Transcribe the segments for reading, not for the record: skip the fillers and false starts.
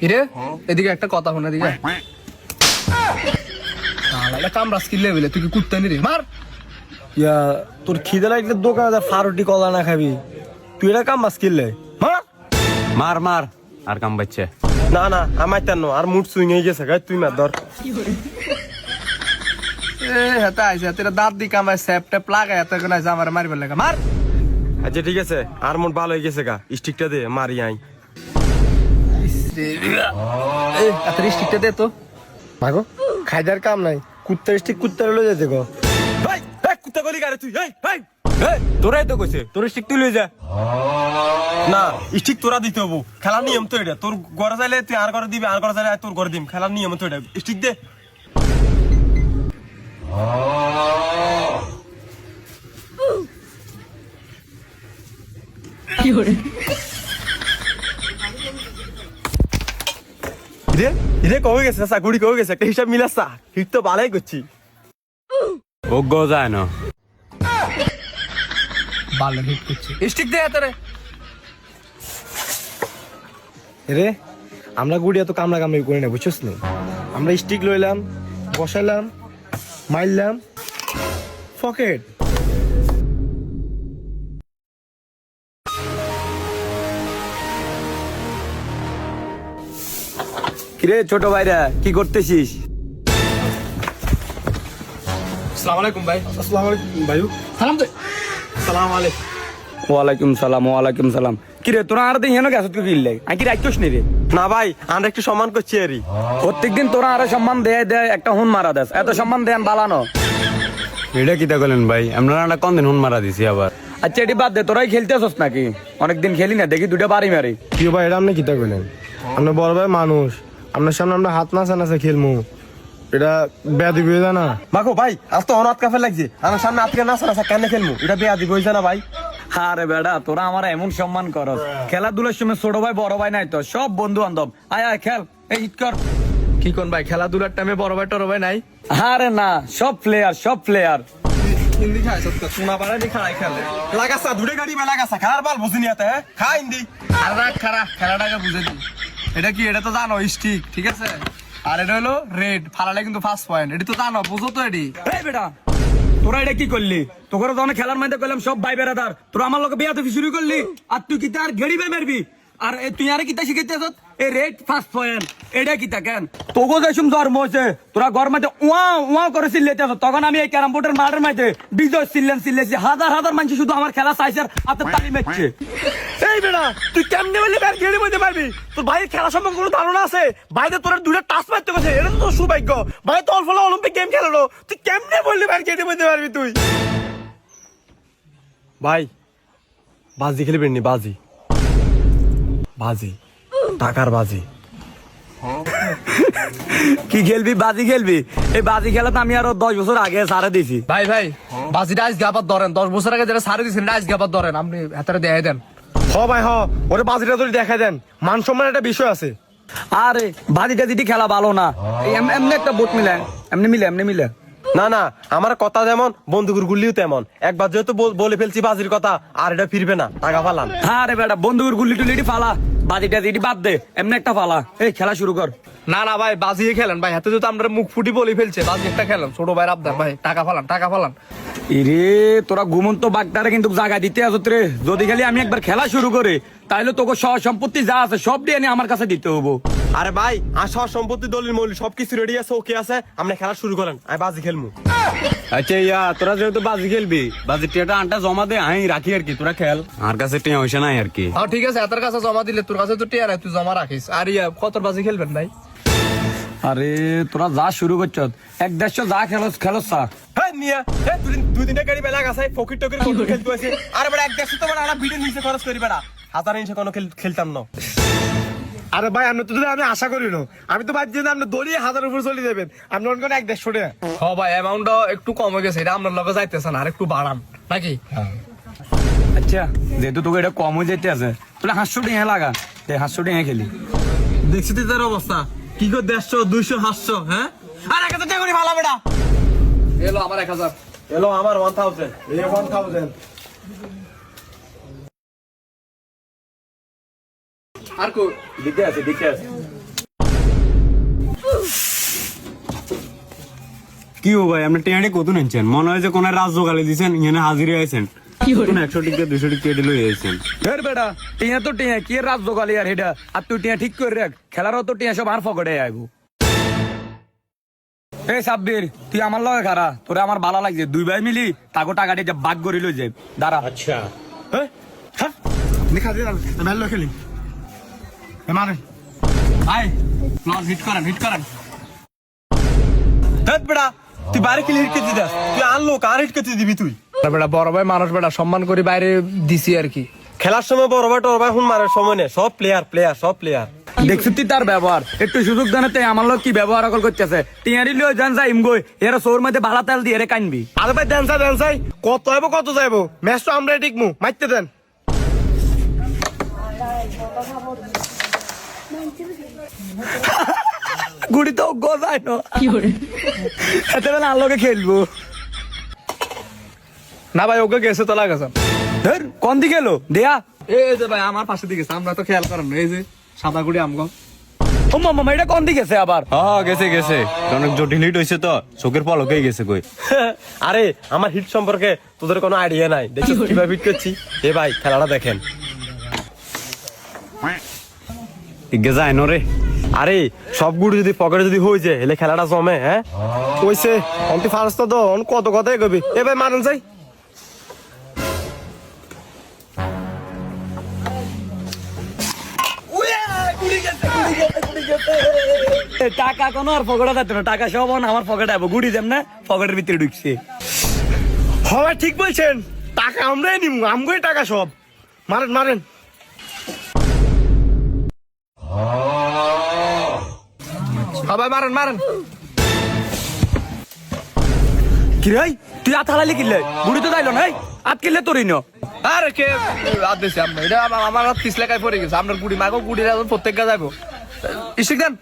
কিরে এদিকে একটা কথা শোনা দিকে কামড়া স্কিল লেভেলে তুই কি কুত্তা নি রে মার ইয়া তোর খিদে লাগলে দোকানে ফারুটি কলা না খাবি তুই এটা কাম বাস কিনলে মার মার মার আর কাম বাচ্চা না না আমার তেন আর মুড সুইং হয়ে গেছে গাই তুই মার ধর এ হাতে আইছে তেরা দাঁত দি কামায় সেপটে প্লাগায় এত কোন আইছে আমারে মারিবার লাগা মার আচ্ছা ঠিক আছে আর মুড ভালো হয়ে গেছে গা স্টিকটা দে মারি আই এ এত স্টিকটা দে তো ভাগো খাইদার কাম নাই কুত্তা স্টিক কুত্তা লয়ে যেতে গো ভাই এই কুত্তা গলি গারে তুই এই ভাই এই তোরাই তো কইছে তোর স্টিক তুই লই যা না স্টিক তোরা দিতে হবো খেলার নিয়ম তো এটা তোর ঘরে যাইলে তুই আর ঘরে দিবি আর ঘরে যাইলে তোর ঘরে দিম খেলার নিয়ম তো এটা স্টিক দে রে রে কবে গেছে চাকুড়ি কবে গেছে একটা হিসাব মিলাসা ঠিক তো ভালোই করছি ও গো যায় না ভালো হিট করছে স্টিক দে এত রে রে আমরা গুড়ি এত কামড়া কামড়ি করি না বুঝছিস না আমরা স্টিক লইলাম বসাইলাম মারলাম পকেট কিরে ছোট ভাইরা কি করতেছিস আসসালামু আলাইকুম ভাই আসসালামু আলাইকুম ভাইউ সালাম দে সালাম আলাইকুম ওয়ালাইকুম সালাম কিরে তোরা আর দিন হেন গেছত কি লাই আই কি রাখছস নি রে না ভাই আমরা একটু সম্মান করছি আরই প্রত্যেকদিন তোরা আরে সম্মান দেয় একটা হুন মারা দেস এত সম্মান দেন বালানো এটা কিটা কইলেন ভাই আমরা কোন দিন হুন মারা দিছি আবার আচ্ছা এটি বাদ দে তোরাই খেলতেছস নাকি অনেকদিন খেলি না দেখি দুটো বাড়ি মারি কি ভাই এটা আপনি কিতা কইলেন আমরা বড় ভাই মানুষ আপনার সামনে আমরা হাত নাচা নাচা খেলমু এটা বেয়াদি বই জানা মাগো ভাই আজ তো অনাথ কাফে লাগছে আমার সামনে আজকে নাচা নাচা কেন খেলমু এটা বেয়াদি বই জানা ভাই আরে বেড়া তোরা আমার এমন সম্মান করস খেলাধুলার সময় ছোট ভাই বড় ভাই নাই তো সব বন্ধু বান্ধব আয় আয় খেল এই হিট কর কি কোন ভাই খেলাধুলার টাইমে বড় ভাই টর ভাই নাই আরে না সব প্লেয়ার হিন্দি খায় সত্যি সোনা পাড়া দি খাড়াই খেলে লাগাসা দুড়ে গাড়ি মে লাগাসা খার বাল বুঝিনি আতে খা হিন্দি আর রাখ খারা খেলাটাকে বুঝে দি এটা কি এটা তো জানো স্টিক ঠিক আছে আর এটা হলো রেড ফালালে কিন্তু ফার্স্ট পয়েন্ট এটা তো জানো বুঝো তো এডি এই বেটা তোরা এটা কি করলি তোকে যখন খেলার মধ্যে কইলাম সব ভাই বেড়াদার তোরা আমার লোকে বিয়াতে শুরু করলি আর তুই কিতা আর ঘেড়ি বে মারবি আর তুই আরে কিতা শিখাইতেছ এই রেড ফার্স্ট পয়েন্ট এটা কিতা কেন তোকে যেসম জন্ম হয়েছে তোরা ঘর মধ্যে উয়া করে চিল্লাইতেছ তখন আমি এই ক্যারাম বোর্ডের মাঠের মধ্যে বিজয় চিল্লেছি হাজার মানুষ শুধু আমার খেলা চাইছে আর হাতে তালি মারছে এই বেটা তুই কেমনে বলি ব্যাট গেড়ি মধ্যে পারবি তোর ভাইয়ের খেলা সম্পর্কে কোনো ধারণা আছে ভাইদের তোর দুইটা টাচ মারতে গেছে এটা তো তোর সৌভাগ্য ভাই তোর ফলে অলিম্পিক গেম খেলালো তুই কেমনে বললি ব্যাট গেড়ি মধ্যে পারবি তুই ভাই বাজি খেলবি নি বাজি টাকার বাজি কি খেলবি বাজি খেলবি এই বাজি খেলা তো আমি আরো 10 বছর আগে সারা দিছি ভাই বাজিটা আজ গাপাত ধরেন 10 বছর আগে যারা সারে দিয়েছেন আজ গাপাত ধরেন আপনি হাতারে দেখাই দেন ভাই ওরে বাজিটা যদি দেখা দেন মান সম্মান একটা বিষয় আছে আরে বাজিটা দিদি খেলা ভালো না এমনি একটা বোট এমনি মিলে না আমার কথা যেমন বন্দুকের গুলিও তেমন একবার যেহেতু বলে ফেলছি বাজির কথা আর এটা ফিরবে না টাকা ফালান আরে বেটা বন্দুকের গুলি টুলি ফালা বাজিটা দিদি বাদ দে এমনি একটা ফালা এই খেলা শুরু কর না ভাই বাজিয়ে খেলেন ভাই হাতে তো আমরা মুখ ফুটি বলে ফেলছে বাজি একটা খেলেন ছোট ভাই আবদার ভাই টাকা ফালান ইরে তোরা ঘুমন্ত বাগদারে কিন্তু জায়গা দিতে আসত রে যদি খালি আমি একবার খেলা শুরু করে তাহলে তোকে সব সম্পত্তি যা আছে সব দিয়ে নিয়ে আমার কাছে দিতে হবো আরে ভাই আর সব সম্পত্তি দলিল মৌলি সবকিছু রেডি আছে ওকে আছে আমরা খেলা শুরু করেন আমি বাজি খেলমু আচ্ছা ইয়া তোরা যেহেতু বাজি খেলবি বাজি টিয়াটা আনটা জমা দে আমি রাখি আর কি তোরা খেল আমার কাছে টিয়া হইছে নাই আর কি ঠিক আছে এত কাছে জমা দিলে তোর কাছে তো টিয়া নাই তুই জমা রাখিস আর ইয়া কত বাজি খেলবেন ভাই আরে তোরা যা শুরু করছ 1-150 যা খেলস সা হ্যাঁ মিয়া হ্যাঁ দুই দিনে গাড়ি বেলা গাছে ফকির টকির কত খেলতে আছে আরে বড় 150 তো বড় আলা ভিডিও নিচে খরচ করি বেড়া হাজার নিচে কোনো খেলতাম না আরে ভাই আপনি তো আমি আশা করি না আমি তো ভাবছি যে আপনি দড়িয়ে 1000 উপর চলে যাবেন আপনি অন্য 150 টাকা ভাই অ্যামাউন্টটা একটু কম হয়ে গেছে এটা আপনার লগে যাইতেছেন আর একটু বাড়ান নাকি আচ্ছা যেহেতু তোকে এটা কম হয়ে যেতে আছে তাহলে 500 টাকা লাগা 500 টাকা খেলি দেখছি তো তার অবস্থা কি করে 150 200 500 হ্যাঁ আর 1000 টাকা করে ভালো বেটা এলো আমার 1000 এলো আমার 1000 এই 1000 আর কো দিতে আছে কি ও ভাই আপনি টিয়াটি কত নিচ্ছেন মনে হয় যে কোন রাজ্য গালি দিচ্ছেন এখানে হাজির হয়েছেন 100 টিকা 200 টিকা এটি লই আইছেন ফের বেটা টিয়া তো টিয়া কি রাত জোগালি আর হেডা আর তুই টিয়া ঠিক করে রাখ খেলারও তো টিয়া সব আর ফকড়ে আইবো এই সাব্বির তুই আমার লগে খারা তোরে আমার ভালো লাগছে দুই ভাই মিলি তাকে টাকা দিয়ে বাগ করি লই যাই দাঁড়া আচ্ছা দেখা দিন মেলো খেলি মারেন ভাই লস হিট করেন দেখ বেটা তুই বাইরে খেলে হিট করতে দাস তুই আনলো কার হিট করতে দিবি তুই বেটা বড় ভাই মানুষ বেটা সম্মান করি বাইরে দিছি আর কি খেলার সময় বড় ভাই টর ভাই হুন মারার সময় নেই সব প্লেয়ার দেখছি তুই তার ব্যবহার একটু সুযোগ জানাতে আমার লোক কি ব্যবহার আকল করতেছে টিয়ারি লিও জান যাই ইমগই এরা সোর মধ্যে ভালা তেল দিয়ে রে কানবি আরে ভাই ড্যান্সাই কত যাইবো ম্যাচ তো আমরা টিকমু মারতে দেন গুড়ি তো গোজাই না এতে বেলা আলোকে খেলবো না ভাই ওকে গেছে তো লাগাছে ধর কোন দিকে এলো দেয়া এই যে ভাই আমার পাশে দিকে আমরা তো খেয়াল করেন না, এই যে সাদা গুড়ি আমগো ও মামা এটা কোন দিকে গেছে আবার হ্যাঁ গেছে অনেক জটিল হিট হয়েছে তো চোখের পলকেই গেছে কই আরে আমার হিট সম্পর্কে তোদের কোনো আইডিয়া নাই দেখিস কিভাবে হিট করছি এ ভাই খেলাটা দেখেন ইগে যায় ন রে আরে সব গুড়ি যদি পকেটে যদি হয়ে যায় এলে খেলাটা জমে হ্যাঁ কইছে অন্তি ফার্স্ট তো অন কত কথাই কবি এ ভাই মারেন যাই টাকা কোনো আর পকেটে যাচ্ছে না টাকা সব আমার পকেটে আবো গুড়ি যাম না পকেটের ভিতরে ঢুকছে হ্যাঁ ঠিক বলছেন টাকা আমরাই নিমু আমগোই টাকা সব মারেন ভাই মারেন কি রে তুই আত হালালি কিনলে গুড়ি তো যাইলো নাই আত কিনলে তোরই ন আরে কে রাত দিছে আমরা এটা আমার রাত 30 লাখায় পড়ে গেছে আপনার গুড়ি মাগো গুড়ি প্রত্যেক গা যাবো ইস্টিক দেন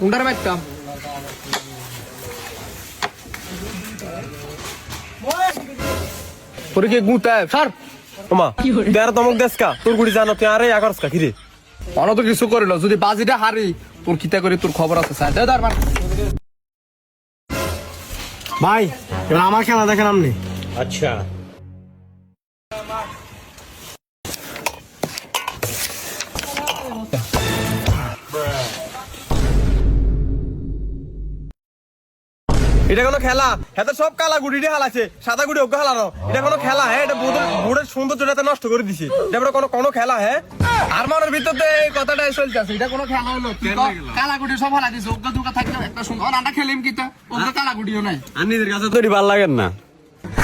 উন্ডার মাইতাম পরে কি গুতা স্যার ওমা তেরা তমক দেশকা তোর গুড়ি জানো তুই আরে আকারসকা কি রে অন তো কিছু করিল যদি বাজিটা হারি তোর কিতা করি তোর খবর আছে স্যার দে দার মার ভাই এবার আমার খেলা দেখেন আপনি এটা কোনো খেলা এত সব কালা গুড়ি হালাছে সাদা গুড়ি ওকে হালানো এটা কোনো খেলা হ্যাঁ এটা বোর্ডের সৌন্দর্যটা নষ্ট করে দিছে এটা কোনো খেলা হ্যাঁ আর মনের ভিতরে এই কথাটাই চলতেছে এটা কোনো খেলা হলো কালাগুড়ি সব হালা দিছে ওকে দুকা থাকতে একটা সুন্দর আমরা খেলিম কিতা ওকে কালাগুড়িও নাই আর নিজের কাছে তো ভাল লাগেন না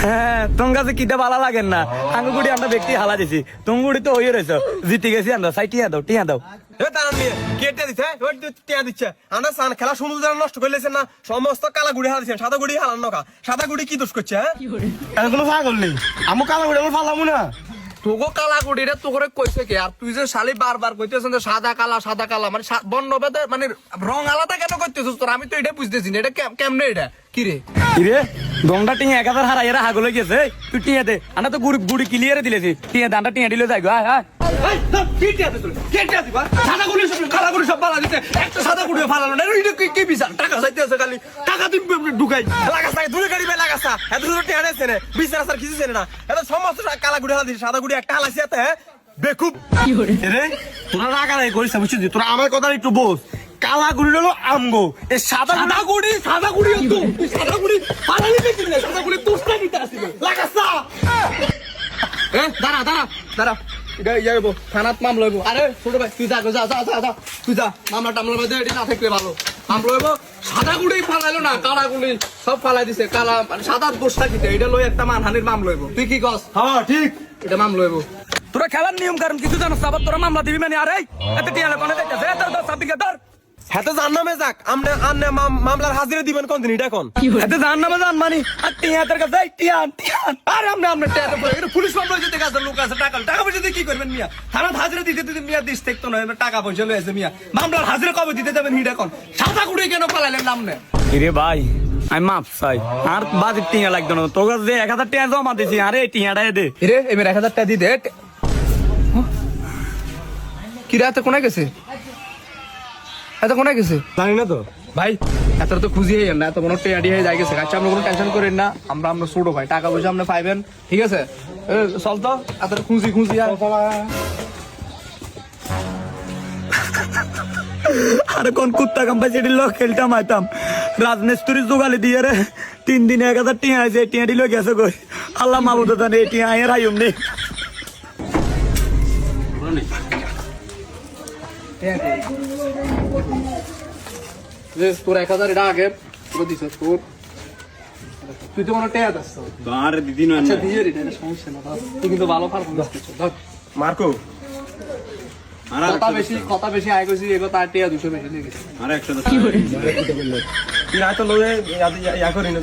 হ্যাঁ তোমার কাছে কিটা ভালো লাগেন না আঙ্গু গুড়ি আমরা ব্যক্তি হালা দিছি তুমি গুড়ি তো হয়ে রয়েছ জিতে গেছি আমরা সাই টিয়া দাও খেলা সৌন্দর্য নষ্ট করলেছে না সমস্ত কালা গুড়ি হালাইছেন সাদা গুড়ি হালান নকা সাদা গুড়ি কি দোষ করছে হ্যাঁ কোনো পাগল নেই আমি কালা গুড়ি আমার ফালামু না তোগো কালাগুড়ি রে তো করে কইছে কি আর তুই যে শালি বারবার কইতেছেন যে সাদা কালা মানে বর্ণ ভেদে মানে রং আলাদা কেন করতেছিস তোর আমি তো এটা বুঝতেছি না এটা কেমনে এটা কি রে কিরে দমটা টিয়া 1000 হারা এরা হাগলে গেছে তুই টিয়া দে আমরা তো গুড়ি ক্লিয়ার দিলেছি টিয়া দানটা টিয়া দিলে যাই গো আয় টাকা চাইতেছে খালি টাকা তুমি ঢুকাই লাগাছা দূরে গাড়ি বেলা লাগাছা এত দূরে টেনে আছে না বিছানা স্যার কিছু জানে না এত সমস্ত কালা গুড়ি হালা দিছে সাদা গুড়ি একটা হালাইছে এত হ্যাঁ বেকুব রে তোরা রাগারাই করিস বুঝছিস তোরা আমার কথা একটু বোঝ কালা গুড়ি হলো আমগো এই সাদা গুড়ি সাদা গুড়ি পালালি দেখি না সাদা গুড়ি তোস্তা নিতে আসিবে লাগাছা এ দাঁড়া এটা ইয়া হইব থানাত মামলা হইব আরে ছোট ভাই তুই যা তুই যা মামলা টামলা বাদে এটি না থাকলে ভালো মামলা হইব সাদা গুড়ি ফালাইলো না কালা গুড়ি সব ফালাই দিছে কালা মানে সাদা দোষটা কিতে এটা লই একটা মানহানির মামলা হইব তুই কি কস হ্যাঁ ঠিক এটা মামলা হইব তোরা খেলার নিয়ম কারণ কিছু জানোস আবার তোরা মামলা দিবি মানে আরে এত টিয়া কোনে দেখতেছে তোর সাবিকে ধর হেতে জান্নামে যাক আমনে মামলার হাজিরা দিবেন কোন দিন এটা কোন এতে জান না জান মানি আর টিয়া তোর কাছে টিয়ান আরে আমরা টের পড়ে এটা পুলিশ মামলা হইছে দেখা লোক আছে টাকা পয়সা দিয়ে কি করবেন মিয়া থানা হাজিরা দিতে দিতে মিয়া দিস দেখতো না টাকা পয়সা লই আছে মিয়া মামলার হাজিরা কবে দিতে যাবেন হিডা কোন সাদা গুড়ি কেন ফালাইলেন নামনে রে ভাই আমি মাপ চাই আর বাজেট টিয়া লাগতো না তোর কাছে 1000 টাকা জমা দিছি আরে টিয়াটা দে রে এমে 1000 টাকা দি দে কি রাতে কোনে গেছে এত কোনে গেছে জানি না তো ভাই এত তো খুঁজি হয়ে না এত কোনো টেয়াডি হয়ে যাই গেছে আচ্ছা আপনি কোনো টেনশন করেন না আমরা আমরা ছোট ভাই টাকা পয়সা আপনি পাইবেন ঠিক আছে চল তো এত খুঁজি আর আরে কোন কুত্তা কাম্পাই সেটি লোক খেলতাম আইতাম রাজমিস্ত্রি জোগালি দিয়ে রে 3 দিনে 1000 টিয়া আছে টিয়া দিল গেছে কই আল্লাহ মাবুদ জানে টিয়া আয়ের আইম নেই তোর 1000 এটা আগে তোর দিছ তোর তুই তো কোনো টেয়া দাস আর দিদি নয় আচ্ছা দিয়ে রে এটা সমস্যা না তুই কিন্তু ভালো পারফরম্যান্স করছিস ধর মার্কো আর কথা বেশি আয় করছি এগো তার টেয়া 200 বেশি দিয়ে গেছে আর 110 তুই না তো লোকে ইয়া করি না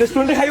রেস্টুরেন্টে খাই